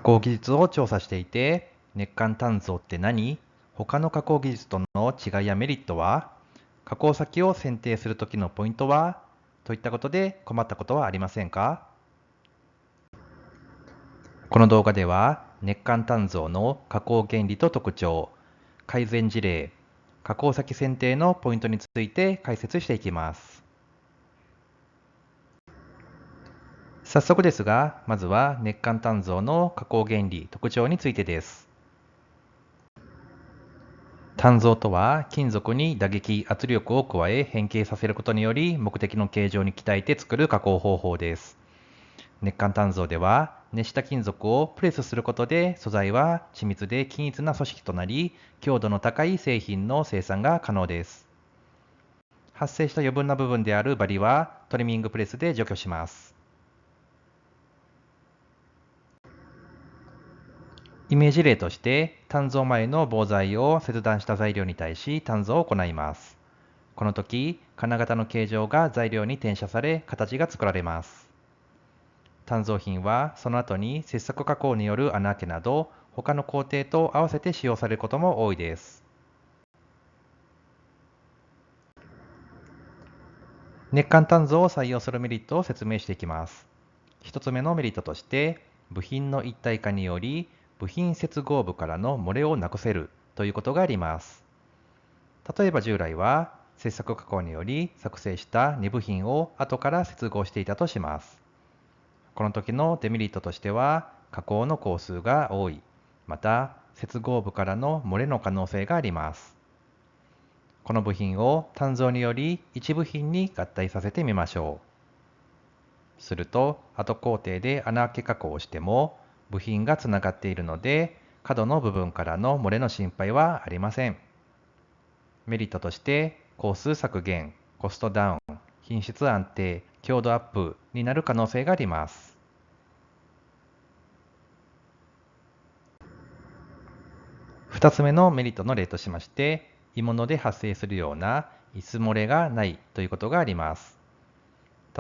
工技術を調査していて、熱間鍛造って何？他の加工技術との違いやメリットは？加工先を選定するときのポイントは？といったことで困ったことはありませんか？この動画では、熱間鍛造の加工原理と特徴、改善事例、加工先選定のポイントについて解説していきます。早速ですが、まずは熱間鍛造の加工原理、特徴についてです。鍛造とは、金属に打撃、圧力を加え変形させることにより、目的の形状に鍛えて作る加工方法です。熱間鍛造では、熱した金属をプレスすることで、素材は緻密で均一な組織となり、強度の高い製品の生産が可能です。発生した余分な部分であるバリは、トリミングプレスで除去します。イメージ例として、鍛造前の棒材を切断した材料に対し鍛造を行います。この時、金型の形状が材料に転写され、形が作られます。鍛造品は、その後に切削加工による穴開けなど、他の工程と合わせて使用されることも多いです。熱間鍛造を採用するメリットを説明していきます。一つ目のメリットとして、部品の一体化により、部品接合部からの漏れをなくせるということがあります。例えば従来は、切削加工により作成した2部品を後から接合していたとします。この時のデメリットとしては、加工の工数が多い、また接合部からの漏れの可能性があります。この部品を鍛造により一部品に合体させてみましょう。すると、後工程で穴開け加工をしても、部品がつながっているので、角の部分からの漏れの心配はありません。メリットとして、工数削減、コストダウン、品質安定、強度アップになる可能性があります。2つ目のメリットの例としまして、鋳物で発生するような椅子漏れがないということがあります。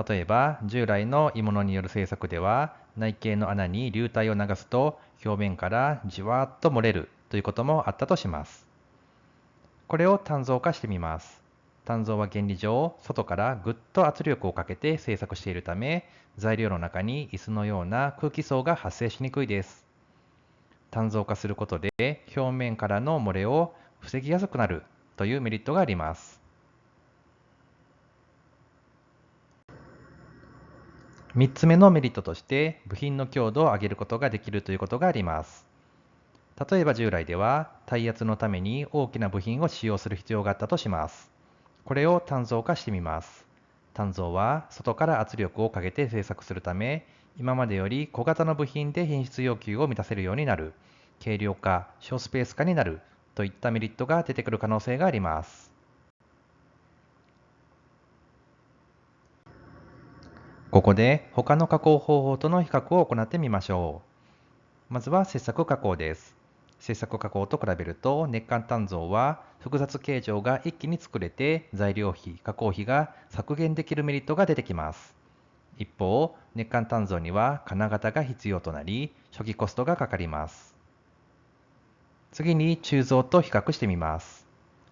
例えば、従来の鋳物による製作では、内径の穴に流体を流すと表面からじわっと漏れるということもあったとします。これを鍛造化してみます。鍛造は原理上、外からぐっと圧力をかけて製作しているため、材料の中に椅子のような空気層が発生しにくいです。鍛造化することで表面からの漏れを防ぎやすくなるというメリットがあります。3つ目のメリットとして部品の強度を上げることができるということがあります。例えば従来では耐圧のために大きな部品を使用する必要があったとします。これを鍛造化してみます。鍛造は外から圧力をかけて製作するため、今までより小型の部品で品質要求を満たせるようになる、軽量化、小スペース化になるといったメリットが出てくる可能性があります。ここで他の加工方法との比較を行ってみましょう。まずは切削加工です。切削加工と比べると熱間鍛造は複雑形状が一気に作れて材料費、加工費が削減できるメリットが出てきます。一方、熱間鍛造には金型が必要となり初期コストがかかります。次に鋳造と比較してみます。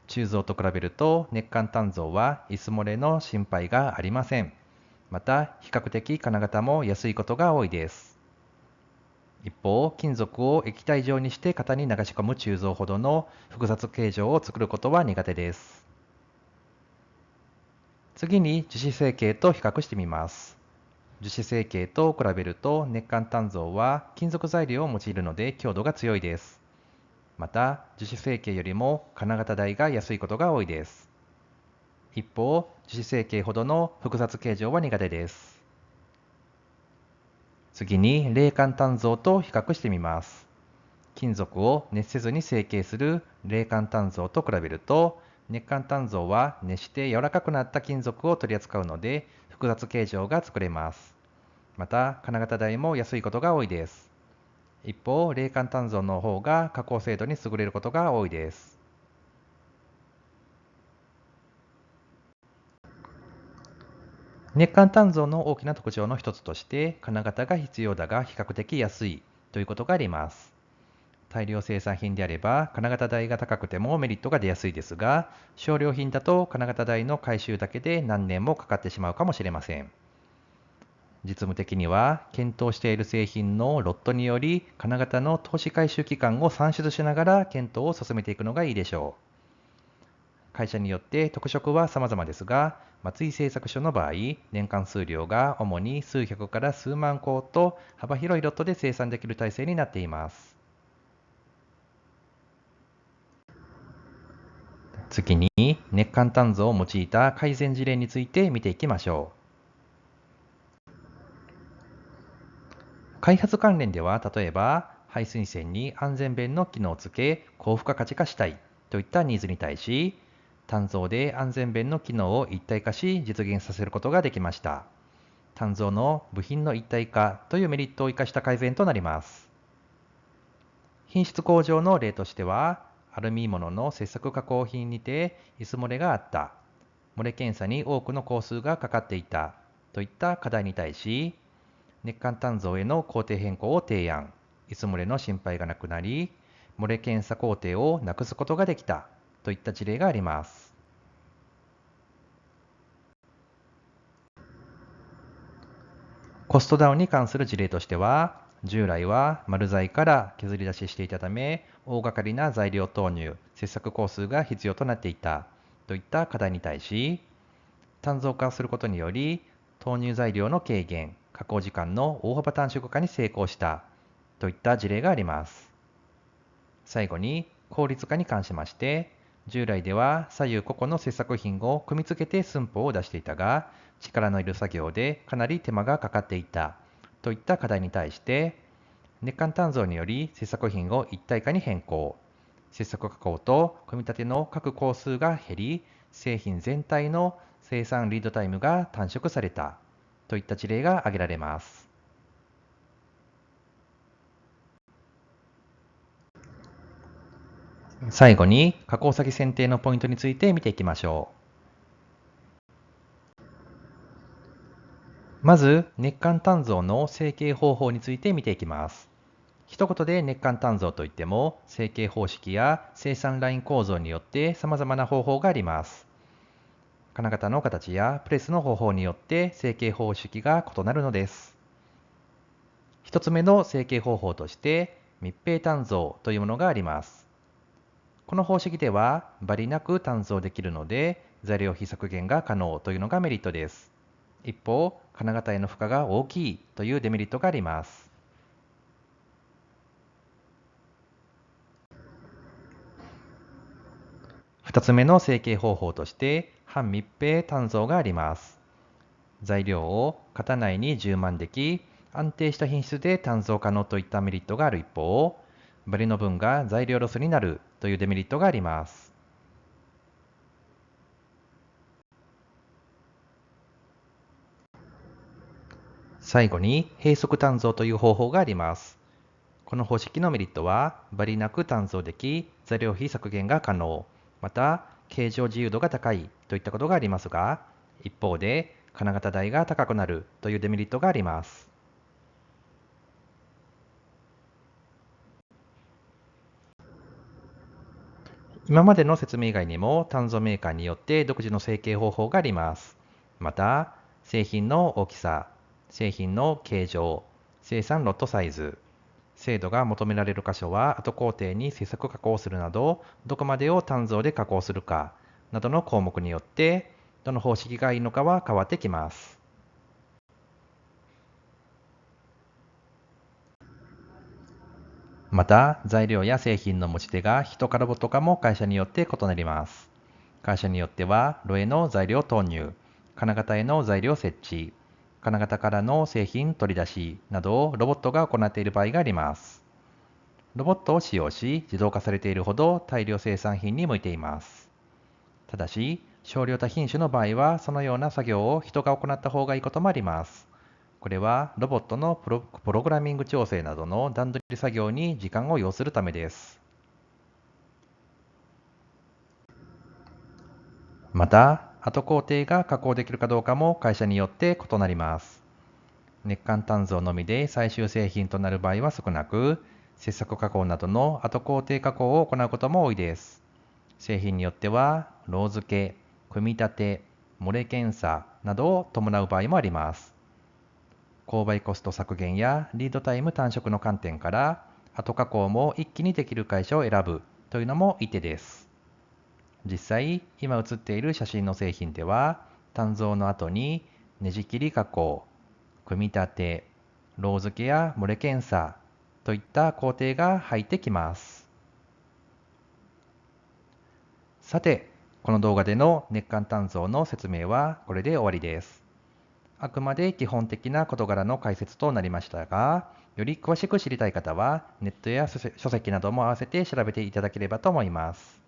鋳造と比べると熱間鍛造は椅子漏れの心配がありません。また、比較的金型も安いことが多いです。一方、金属を液体状にして型に流し込む鋳造ほどの複雑形状を作ることは苦手です。次に樹脂成形と比較してみます。樹脂成形と比べると熱間鍛造は金属材料を用いるので強度が強いです。また、樹脂成形よりも金型代が安いことが多いです。一方、樹脂成形ほどの複雑形状は苦手です。次に冷間鍛造と比較してみます。金属を熱せずに成形する冷間鍛造と比べると、熱間鍛造は熱して柔らかくなった金属を取り扱うので複雑形状が作れます。また、金型代も安いことが多いです。一方、冷間鍛造の方が加工精度に優れることが多いです。熱間鍛造の大きな特徴の一つとして、金型が必要だが比較的安いということがあります。大量生産品であれば金型代が高くてもメリットが出やすいですが、少量品だと金型代の回収だけで何年もかかってしまうかもしれません。実務的には検討している製品のロットにより金型の投資回収期間を算出しながら検討を進めていくのがいいでしょう。会社によって特色は様々ですが、松井製作所の場合、年間数量が主に数百から数万個と幅広いロットで生産できる体制になっています。次に、熱間鍛造を用いた改善事例について見ていきましょう。開発関連では、例えば、排水栓に安全弁の機能をつけ、高付加価値化したいといったニーズに対し、鍛造で安全弁の機能を一体化し実現させることができました。鍛造の部品の一体化というメリットを生かした改善となります。品質向上の例としては、アルミ物の切削加工品にて椅子漏れがあった、漏れ検査に多くの工数がかかっていたといった課題に対し、熱間鍛造への工程変更を提案、椅子漏れの心配がなくなり、漏れ検査工程をなくすことができたといった事例があります。コストダウンに関する事例としては、従来は丸材から削り出ししていたため、大掛かりな材料投入、切削工数が必要となっていたといった課題に対し、単造化することにより、投入材料の軽減、加工時間の大幅短縮化に成功したといった事例があります。最後に、効率化に関しまして、従来では左右個々の切削品を組み付けて寸法を出していたが、力のいる作業でかなり手間がかかっていたといった課題に対して、熱間鍛造により切削品を一体化に変更、切削加工と組み立ての各工数が減り、製品全体の生産リードタイムが短縮されたといった事例が挙げられます。最後に加工先選定のポイントについて見ていきましょう。まず、熱間鍛造の成形方法について見ていきます。一言で熱間鍛造といっても、成形方式や生産ライン構造によって様々な方法があります。金型の形やプレスの方法によって成形方式が異なるのです。一つ目の成形方法として密閉鍛造というものがあります。この方式ではバリなく鍛造できるので材料費削減が可能というのがメリットです。一方、金型への負荷が大きいというデメリットがあります。二つ目の成形方法として半密閉鍛造があります。材料を型内に充満でき、安定した品質で鍛造可能といったメリットがある一方、バリの分が材料ロスになるというデメリットがあります。最後に閉塞鍛造という方法があります。この方式のメリットは、バリなく鍛造でき、材料費削減が可能、また、形状自由度が高いといったことがありますが、一方で、金型代が高くなるというデメリットがあります。今までの説明以外にも、鍛造メーカーによって独自の成形方法があります。また、製品の大きさ、製品の形状、生産ロットサイズ、精度が求められる箇所は後工程に切削加工するなど、どこまでを単造で加工するかなどの項目によって、どの方式がいいのかは変わってきます。また、材料や製品の持ち手が人からボとかも会社によって異なります。会社によっては、炉への材料投入、金型への材料設置、金型からの製品取り出しなどをロボットが行っている場合があります。ロボットを使用し、自動化されているほど大量生産品に向いています。ただし、少量多品種の場合は、そのような作業を人が行った方がいいこともあります。これは、ロボットのプログラミング調整などの段取り作業に時間を要するためです。また、後工程が加工できるかどうかも会社によって異なります。熱間鍛造のみで最終製品となる場合は少なく、切削加工などの後工程加工を行うことも多いです。製品によっては、ロー付け、組み立て、漏れ検査などを伴う場合もあります。購買コスト削減やリードタイム短縮の観点から、後加工も一気にできる会社を選ぶというのも一手です。実際、今写っている写真の製品では、鍛造の後にネジ切り加工、組み立て、ロー付けや漏れ検査といった工程が入ってきます。さて、この動画での熱間鍛造の説明はこれで終わりです。あくまで基本的な事柄の解説となりましたが、より詳しく知りたい方は、ネットや書籍なども合わせて調べていただければと思います。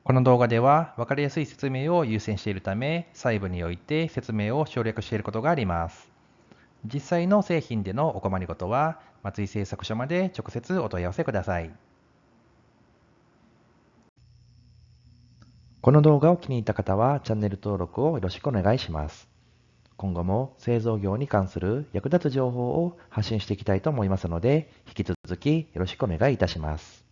この動画では分かりやすい説明を優先しているため、細部において説明を省略していることがあります。実際の製品でのお困りごとは、松井製作所まで直接お問い合わせください。この動画を気に入った方はチャンネル登録をよろしくお願いします。今後も製造業に関する役立つ情報を発信していきたいと思いますので、引き続きよろしくお願いいたします。